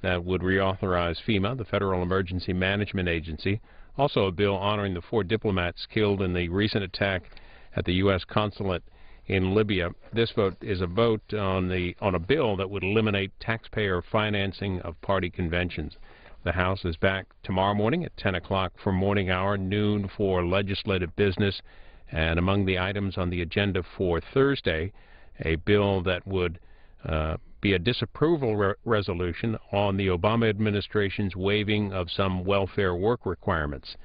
that would reauthorize FEMA, the Federal Emergency Management Agency. Also a bill honoring the 4 diplomats killed in the recent attack at the U.S. consulate in Libya. This vote is a vote on a bill that would eliminate taxpayer financing of party conventions. The House is back tomorrow morning at 10 o'clock for morning hour, noon for legislative business, and among the items on the agenda for Thursday, a bill that would be a disapproval resolution on the Obama administration's waiving of some welfare work requirements.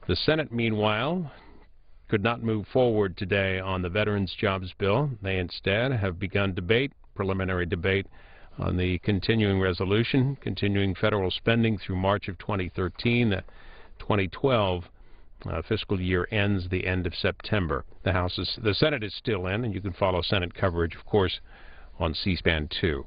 The Senate, meanwhile, could not move forward today on the Veterans Jobs Bill. They instead have begun preliminary debate, on the continuing resolution, continuing federal spending through March of 2013. The 2012 fiscal year ends the end of September. The Senate is still in, and you can follow Senate coverage, of course, on C-SPAN 2.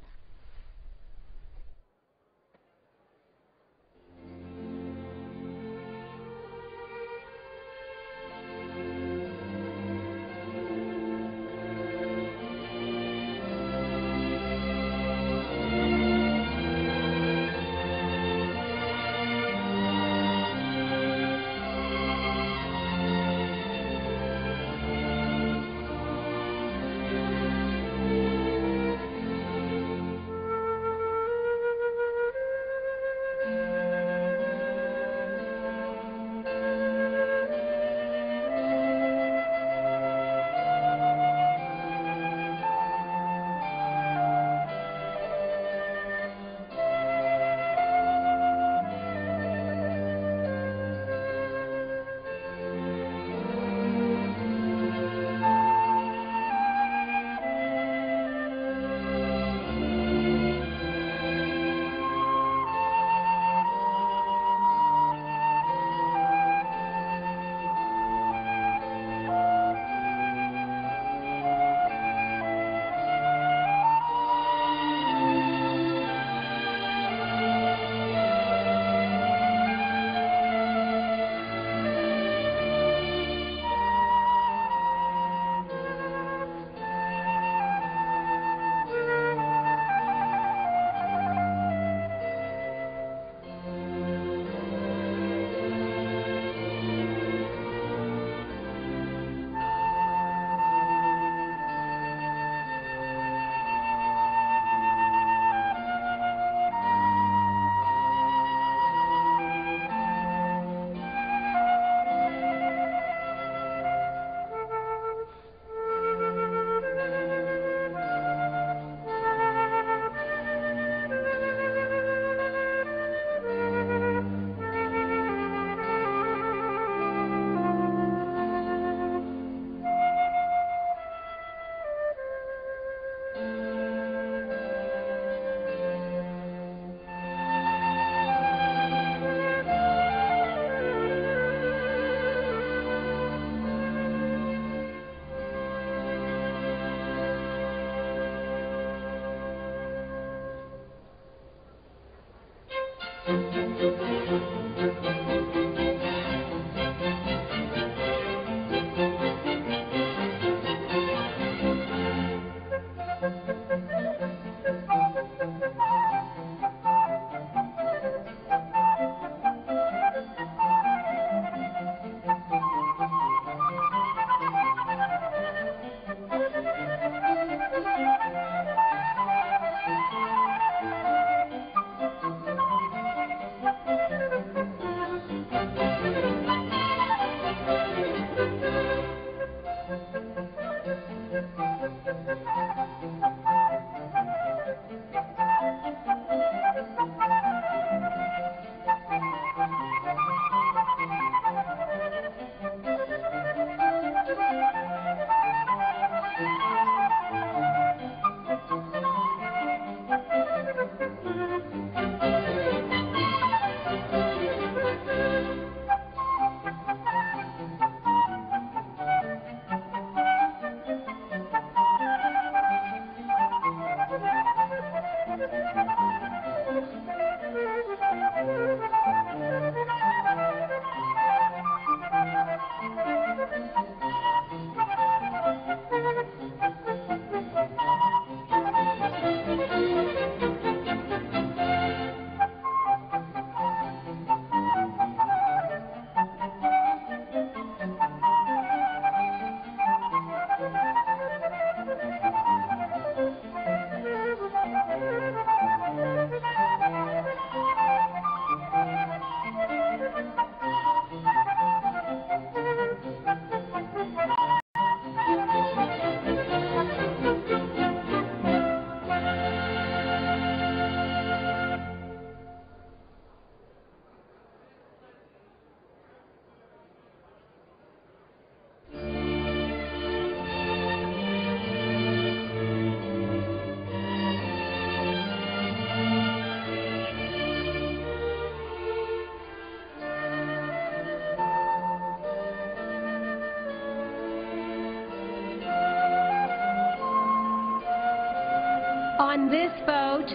On this vote,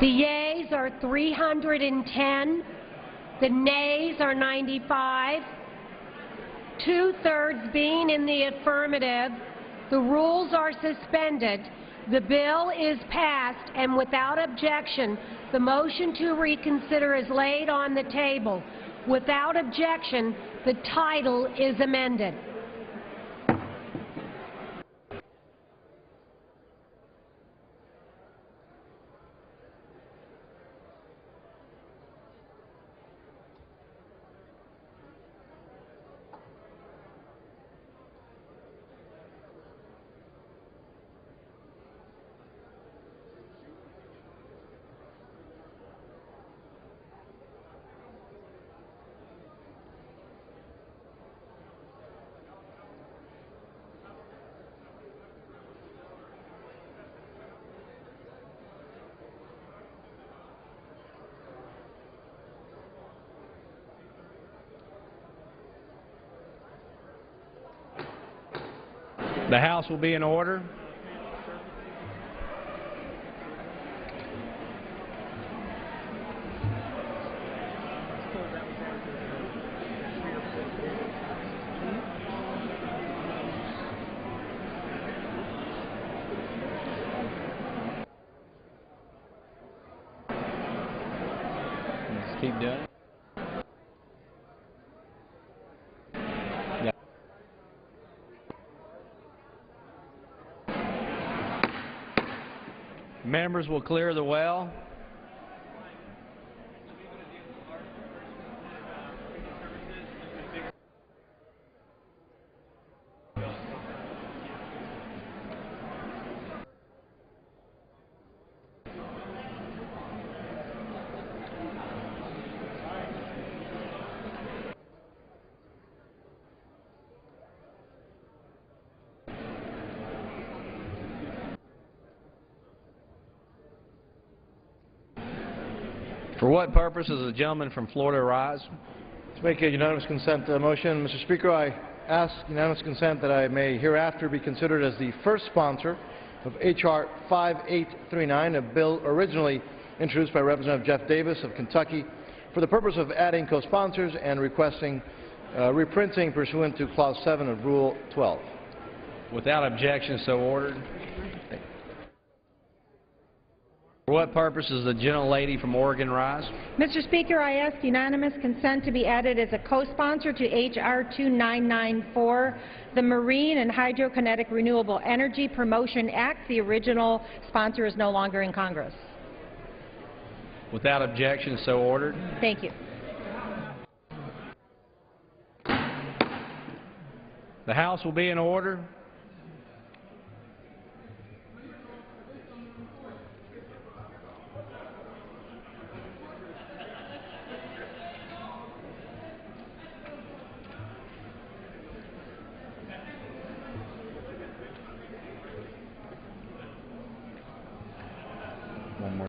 the yeas are 310, the nays are 95, two-thirds being in the affirmative. The rules are suspended. The bill is passed, and without objection, the motion to reconsider is laid on the table. Without objection, the title is amended. The House will be in order. Let's keep doing it. Members will clear the well. For what purpose does the gentleman from Florida rise? To make a unanimous consent motion, Mr. Speaker, I ask unanimous consent that I may hereafter be considered as the first sponsor of H.R. 5839, a bill originally introduced by Representative Jeff Davis of Kentucky for the purpose of adding co-sponsors and requesting reprinting pursuant to Clause 7 of Rule 12. Without objection, so ordered. For what purpose does the gentlelady from Oregon rise? Mr. Speaker, I ask unanimous consent to be added as a co-sponsor to H.R. 2994, the Marine and Hydrokinetic Renewable Energy Promotion Act. The original sponsor is no longer in Congress. Without objection, so ordered. Thank you. The House will be in order. One more.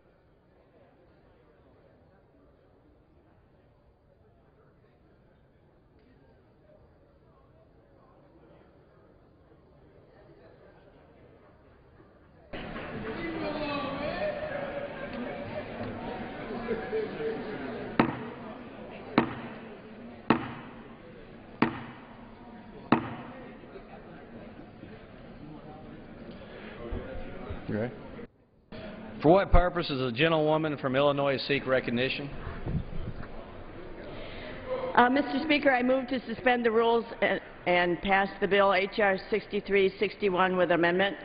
You ready? For what purpose does a gentlewoman from Illinois seek recognition? Mr. Speaker, I move to suspend the rules and pass the bill H.R. 6361 with amendment.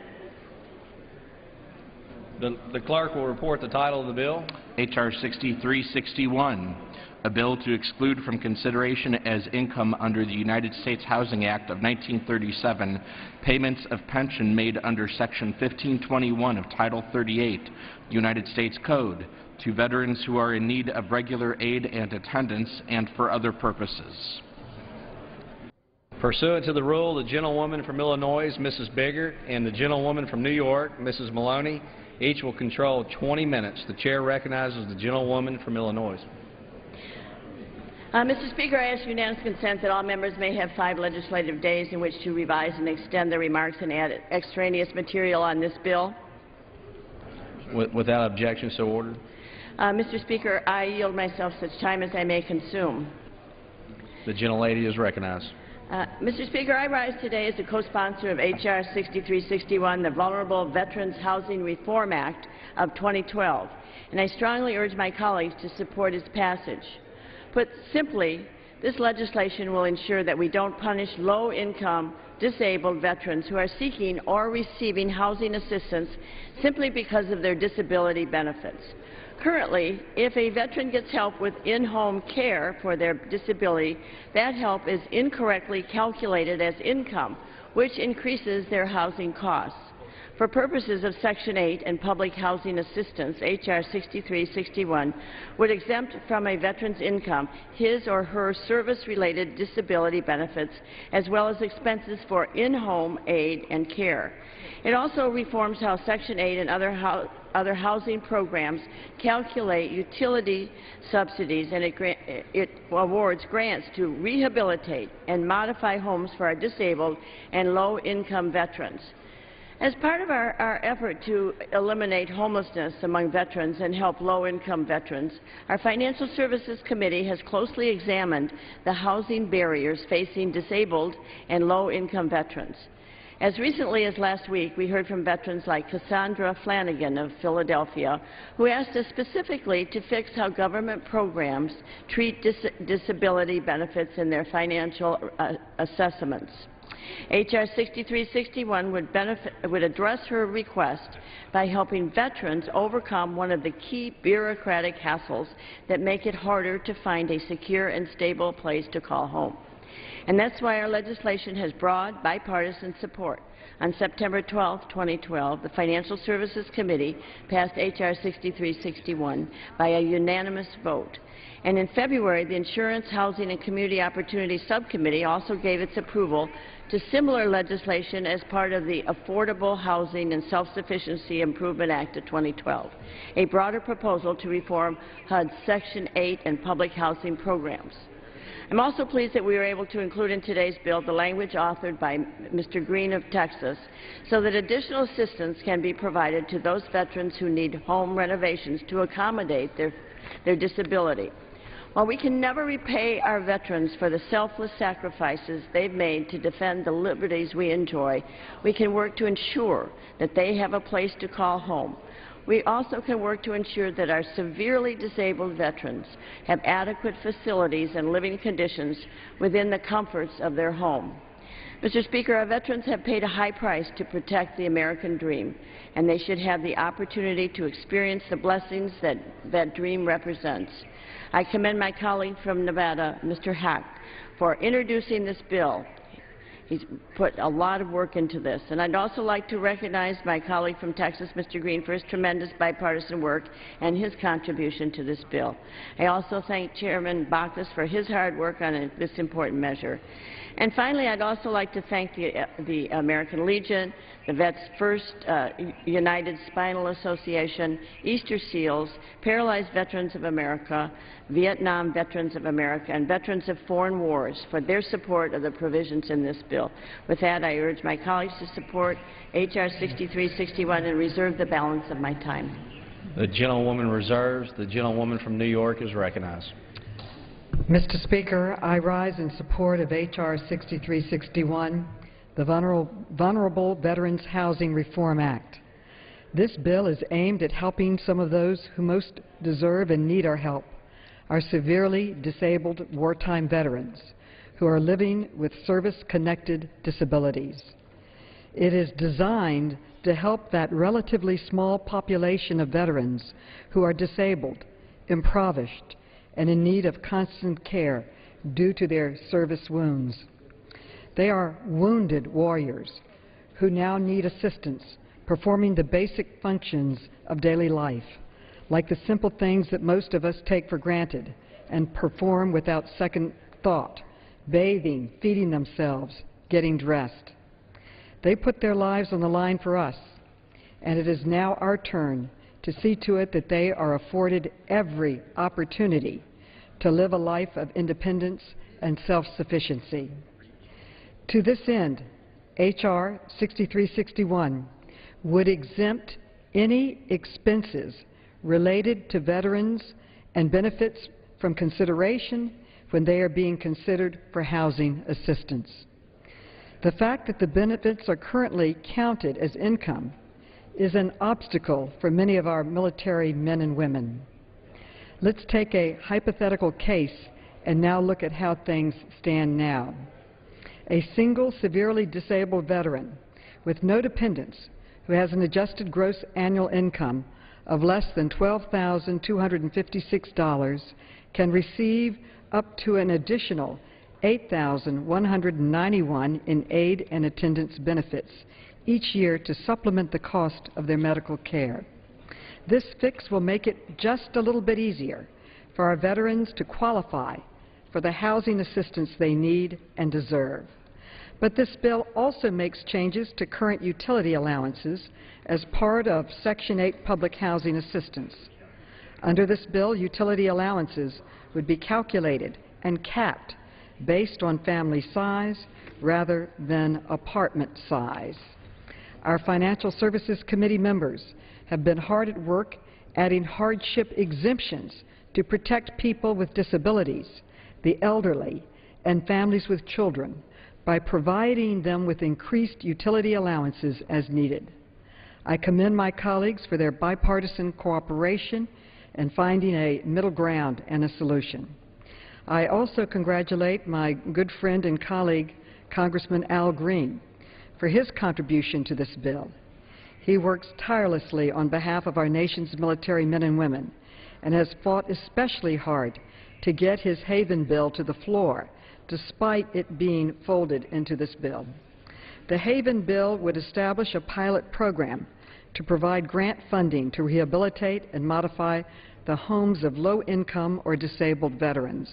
The clerk will report the title of the bill. H.R. 6361, a bill to exclude from consideration as income under the United States Housing Act of 1937 payments of pension made under Section 1521 of Title 38, United States Code, to veterans who are in need of regular aid and attendance and for other purposes. Pursuant to the rule, the gentlewoman from Illinois, Mrs. Biggert, and the gentlewoman from New York, Mrs. Maloney, each will control 20 minutes. The chair recognizes the gentlewoman from Illinois. Mr. Speaker, I ask unanimous consent that all members may have 5 legislative days in which to revise and extend their remarks and add extraneous material on this bill. Without objection, so ordered. Mr. Speaker, I yield myself such time as I may consume. The gentlelady is recognized. Mr. Speaker, I rise today as a co-sponsor of H.R. 6361, the Vulnerable Veterans Housing Reform Act of 2012, and I strongly urge my colleagues to support its passage. Put simply, this legislation will ensure that we don't punish low-income, disabled veterans who are seeking or receiving housing assistance simply because of their disability benefits. Currently, if a veteran gets help with in-home care for their disability, that help is incorrectly calculated as income, which increases their housing costs. For purposes of Section 8 and public housing assistance, H.R. 6361 would exempt from a veteran's income his or her service-related disability benefits, as well as expenses for in-home aid and care. It also reforms how Section 8 and other housing programs calculate utility subsidies, and it awards grants to rehabilitate and modify homes for our disabled and low-income veterans. As part of our effort to eliminate homelessness among veterans and help low-income veterans, our Financial Services Committee has closely examined the housing barriers facing disabled and low-income veterans. As recently as last week, we heard from veterans like Cassandra Flanagan of Philadelphia, who asked us specifically to fix how government programs treat disability benefits in their financial assessments. H.R. 6361 would address her request by helping veterans overcome one of the key bureaucratic hassles that make it harder to find a secure and stable place to call home. And that's why our legislation has broad bipartisan support. On September 12, 2012, the Financial Services Committee passed H.R. 6361 by a unanimous vote. And in February, the Insurance, Housing, and Community Opportunity Subcommittee also gave its approval to similar legislation as part of the Affordable Housing and Self-Sufficiency Improvement Act of 2012, a broader proposal to reform HUD's Section 8 and public housing programs. I'm also pleased that we were able to include in today's bill the language authored by Mr. Green of Texas so that additional assistance can be provided to those veterans who need home renovations to accommodate their disability. While we can never repay our veterans for the selfless sacrifices they've made to defend the liberties we enjoy, we can work to ensure that they have a place to call home. We also can work to ensure that our severely disabled veterans have adequate facilities and living conditions within the comforts of their home. Mr. Speaker, our veterans have paid a high price to protect the American dream, and they should have the opportunity to experience the blessings that that dream represents. I commend my colleague from Nevada, Mr. Hack, for introducing this bill. He's put a lot of work into this. And I'd also like to recognize my colleague from Texas, Mr. Green, for his tremendous bipartisan work and his contribution to this bill. I also thank Chairman Baucus for his hard work on this important measure. And finally, I'd also like to thank the American Legion, the Vets First, United Spinal Association, Easter Seals, Paralyzed Veterans of America, Vietnam Veterans of America, and Veterans of Foreign Wars for their support of the provisions in this bill. With that, I urge my colleagues to support H.R. 6361 and reserve the balance of my time. The gentlewoman reserves. The gentlewoman from New York is recognized. Mr. Speaker, I rise in support of H.R. 6361, the Vulnerable Veterans Housing Reform Act. This bill is aimed at helping some of those who most deserve and need our help, our severely disabled wartime veterans who are living with service-connected disabilities. It is designed to help that relatively small population of veterans who are disabled, impoverished, and in need of constant care due to their service wounds. They are wounded warriors who now need assistance performing the basic functions of daily life, like the simple things that most of us take for granted and perform without second thought: bathing, feeding themselves, getting dressed. They put their lives on the line for us, and it is now our turn to see to it that they are afforded every opportunity to live a life of independence and self-sufficiency. To this end, H.R. 6361 would exempt any expenses related to veterans and benefits from consideration when they are being considered for housing assistance. The fact that the benefits are currently counted as income is an obstacle for many of our military men and women. Let's take a hypothetical case and now look at how things stand now. A single severely disabled veteran with no dependents who has an adjusted gross annual income of less than $12,256 can receive up to an additional $8,191 in aid and attendance benefits each year to supplement the cost of their medical care. This fix will make it just a little bit easier for our veterans to qualify for the housing assistance they need and deserve. But this bill also makes changes to current utility allowances as part of Section 8 public housing assistance. Under this bill, utility allowances would be calculated and capped based on family size rather than apartment size. Our Financial Services Committee members have been hard at work adding hardship exemptions to protect people with disabilities, the elderly, and families with children by providing them with increased utility allowances as needed. I commend my colleagues for their bipartisan cooperation and finding a middle ground and a solution. I also congratulate my good friend and colleague, Congressman Al Green, for his contribution to this bill. He works tirelessly on behalf of our nation's military men and women and has fought especially hard to get his Haven bill to the floor, despite it being folded into this bill. The Haven bill would establish a pilot program to provide grant funding to rehabilitate and modify the homes of low-income or disabled veterans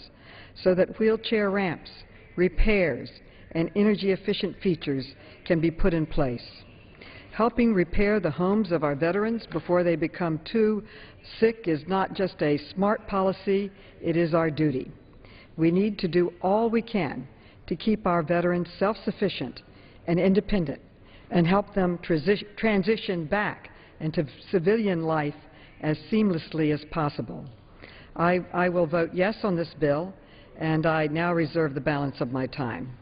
so that wheelchair ramps, repairs, and energy-efficient features can be put in place. Helping repair the homes of our veterans before they become too sick is not just a smart policy, it is our duty. We need to do all we can to keep our veterans self-sufficient and independent and help them transition back into civilian life as seamlessly as possible. I will vote yes on this bill, and I now reserve the balance of my time.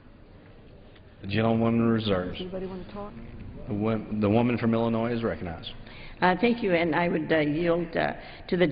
The gentlewoman reserves. Anybody want to talk? The woman from Illinois is recognized. Thank you, and I would yield to the